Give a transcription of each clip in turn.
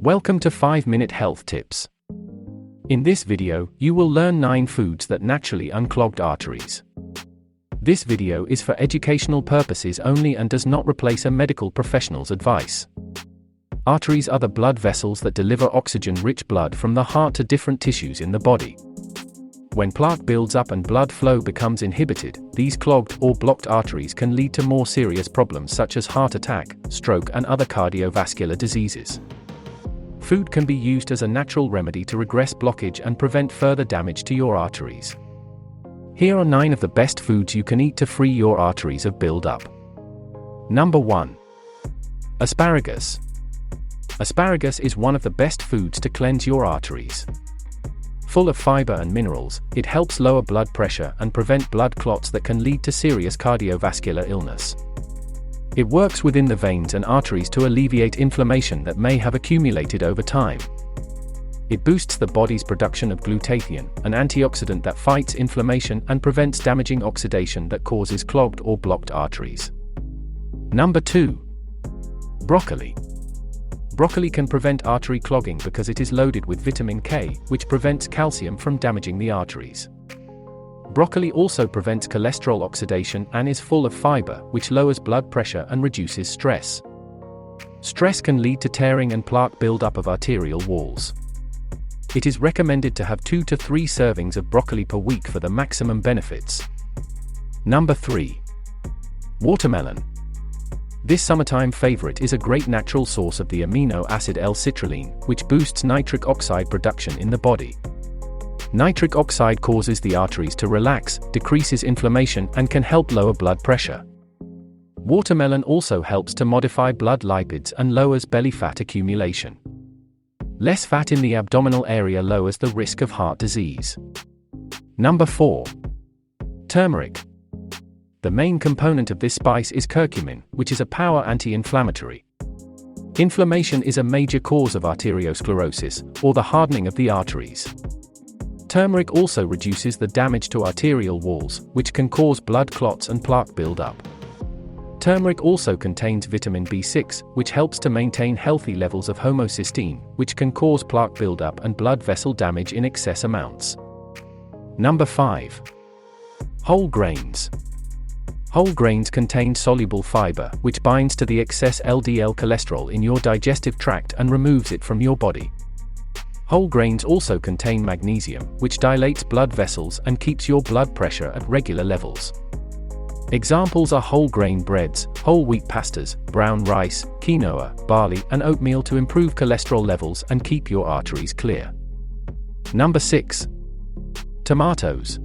Welcome to 5-Minute Health Tips. In this video, you will learn 9 foods that naturally unclog arteries. This video is for educational purposes only and does not replace a medical professional's advice. Arteries are the blood vessels that deliver oxygen-rich blood from the heart to different tissues in the body. When plaque builds up and blood flow becomes inhibited, these clogged or blocked arteries can lead to more serious problems such as heart attack, stroke, and other cardiovascular diseases. Food can be used as a natural remedy to regress blockage and prevent further damage to your arteries. Here are 9 of the best foods you can eat to free your arteries of build-up. Number 1. Asparagus. Asparagus is one of the best foods to cleanse your arteries. Full of fiber and minerals, it helps lower blood pressure and prevent blood clots that can lead to serious cardiovascular illness. It works within the veins and arteries to alleviate inflammation that may have accumulated over time. It boosts the body's production of glutathione, an antioxidant that fights inflammation and prevents damaging oxidation that causes clogged or blocked arteries. Number 2. Broccoli. Broccoli can prevent artery clogging because it is loaded with vitamin K, which prevents calcium from damaging the arteries. Broccoli also prevents cholesterol oxidation and is full of fiber, which lowers blood pressure and reduces stress. Stress can lead to tearing and plaque buildup of arterial walls. It is recommended to have 2 to 3 servings of broccoli per week for the maximum benefits. Number 3. Watermelon. This summertime favorite is a great natural source of the amino acid L-citrulline, which boosts nitric oxide production in the body. Nitric oxide causes the arteries to relax, decreases inflammation, and can help lower blood pressure. Watermelon also helps to modify blood lipids and lowers belly fat accumulation. Less fat in the abdominal area lowers the risk of heart disease. Number 4. Turmeric. The main component of this spice is curcumin, which is a power anti-inflammatory. Inflammation is a major cause of arteriosclerosis, or the hardening of the arteries. Turmeric also reduces the damage to arterial walls, which can cause blood clots and plaque buildup. Turmeric also contains vitamin B6, which helps to maintain healthy levels of homocysteine, which can cause plaque buildup and blood vessel damage in excess amounts. Number 5. Whole grains. Whole grains contain soluble fiber, which binds to the excess LDL cholesterol in your digestive tract and removes it from your body. Whole grains also contain magnesium, which dilates blood vessels and keeps your blood pressure at regular levels. Examples are whole grain breads, whole wheat pastas, brown rice, quinoa, barley, and oatmeal to improve cholesterol levels and keep your arteries clear. Number 6. Tomatoes.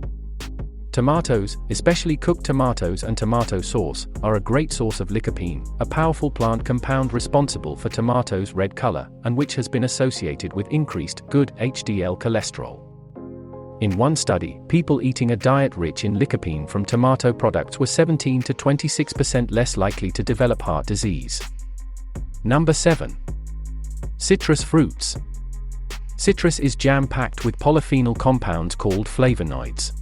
Tomatoes, especially cooked tomatoes and tomato sauce, are a great source of lycopene, a powerful plant compound responsible for tomatoes' red color, and which has been associated with increased good HDL cholesterol. In one study, people eating a diet rich in lycopene from tomato products were 17 to 26% less likely to develop heart disease. Number 7. Citrus fruits. Citrus is jam-packed with polyphenol compounds called flavonoids.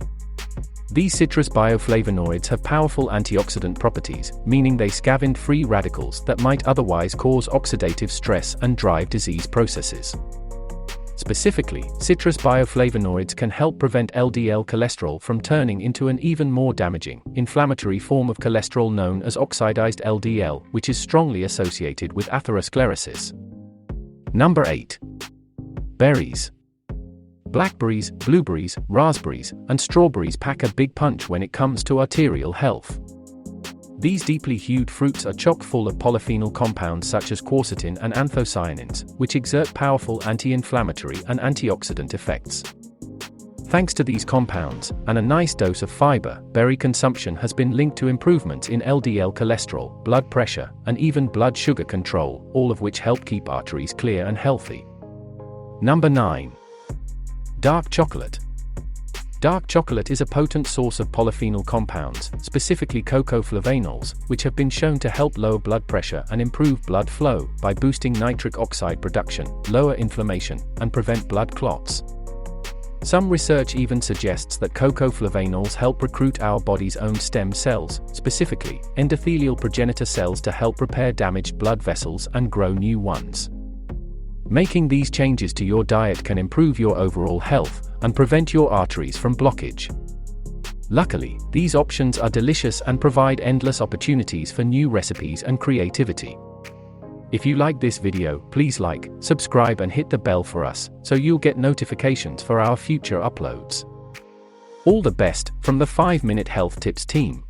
These citrus bioflavonoids have powerful antioxidant properties, meaning they scavenge free radicals that might otherwise cause oxidative stress and drive disease processes. Specifically, citrus bioflavonoids can help prevent LDL cholesterol from turning into an even more damaging, inflammatory form of cholesterol known as oxidized LDL, which is strongly associated with atherosclerosis. Number 8. Berries. Blackberries, blueberries, raspberries, and strawberries pack a big punch when it comes to arterial health. These deeply hued fruits are chock full of polyphenol compounds such as quercetin and anthocyanins, which exert powerful anti-inflammatory and antioxidant effects. Thanks to these compounds, and a nice dose of fiber, berry consumption has been linked to improvements in LDL cholesterol, blood pressure, and even blood sugar control, all of which help keep arteries clear and healthy. Number 9. Dark chocolate. Dark chocolate is a potent source of polyphenol compounds, specifically cocoa flavanols, which have been shown to help lower blood pressure and improve blood flow by boosting nitric oxide production, lower inflammation, and prevent blood clots. Some research even suggests that cocoa flavanols help recruit our body's own stem cells, specifically endothelial progenitor cells, to help repair damaged blood vessels and grow new ones. Making these changes to your diet can improve your overall health and prevent your arteries from blockage. Luckily, these options are delicious and provide endless opportunities for new recipes and creativity. If you like this video, please like, subscribe and hit the bell for us, so you'll get notifications for our future uploads. All the best from the 5-Minute Health Tips team.